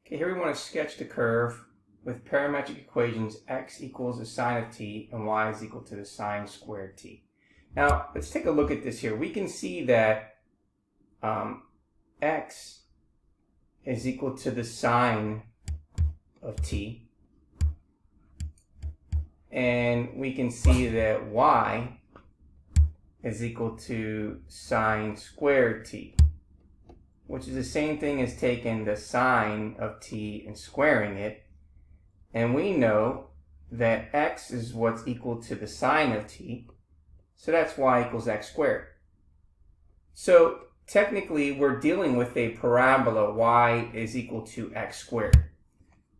Okay, here we want to sketch the curve with parametric equations x equals the sine of t and y is equal to the sine squared t. Now, let's take a look at this here. We can see that x is equal to the sine of t, and we can see that y is equal to sine squared t, which is the same thing as taking the sine of t and squaring it. And we know that x is what's equal to the sine of t, so that's y equals x squared. So technically we're dealing with a parabola y is equal to x squared.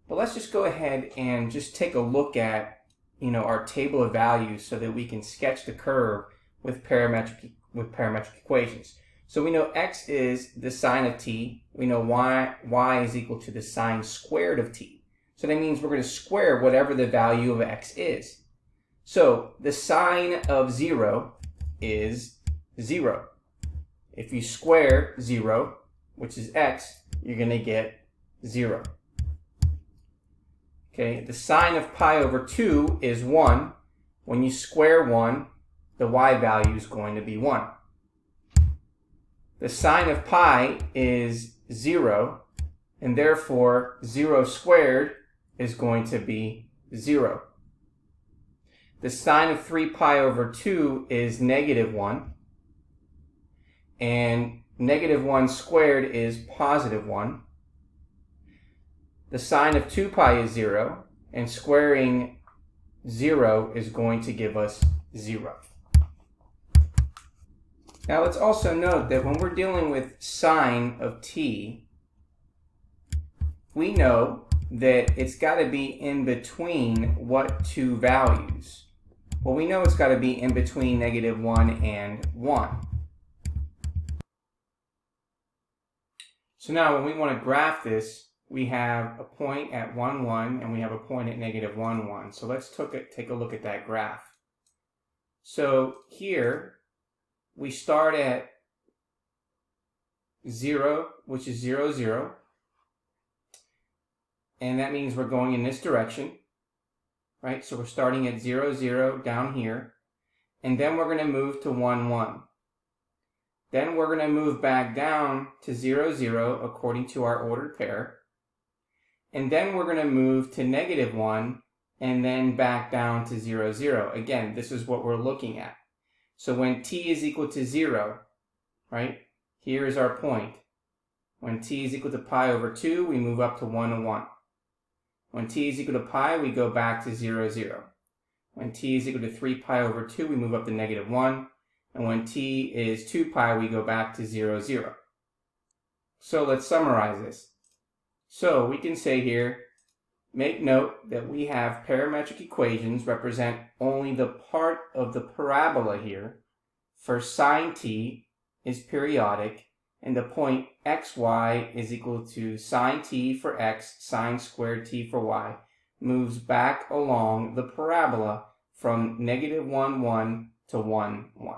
But let's just go ahead and just take a look at our table of values so that we can sketch the curve with parametric equations. So we know x is the sine of t. We know y is equal to the sine squared of t. So that means we're going to square whatever the value of x is. So the sine of 0 is 0. If you square 0, which is x, you're going to get 0. Okay, the sine of pi over 2 is 1. When you square 1, the y value is going to be 1. The sine of pi is 0, and therefore 0 squared is going to be 0. The sine of 3 pi over 2 is negative 1, and negative 1 squared is positive 1. The sine of 2 pi is 0, and squaring 0 is going to give us 0. Now let's also note that when we're dealing with sine of t, we know that it's got to be in between what two values? Well, we know it's got to be in between negative 1 and 1. So now when we want to graph this, we have a point at 1, 1, and we have a point at negative 1, 1. So let's take a look at that graph. So here, we start at 0, which is 0, 0. And that means we're going in this direction, right? So we're starting at 0, 0 down here. And then we're going to move to 1, 1. Then we're going to move back down to 0, 0 according to our ordered pair. And then we're going to move to negative 1 and then back down to 0, 0. Again, this is what we're looking at. So when t is equal to 0, right, here is our point. When t is equal to pi over 2, we move up to 1, 1. When t is equal to pi, we go back to 0, 0. When t is equal to 3 pi over 2, we move up to negative 1. And when t is 2 pi, we go back to 0, 0. So let's summarize this. So we can say here, make note that we have parametric equations represent only the part of the parabola here. For sine t is periodic, and the point xy is equal to sine t for x, sine squared t for y, moves back along the parabola from negative 1, 1 to 1, 1.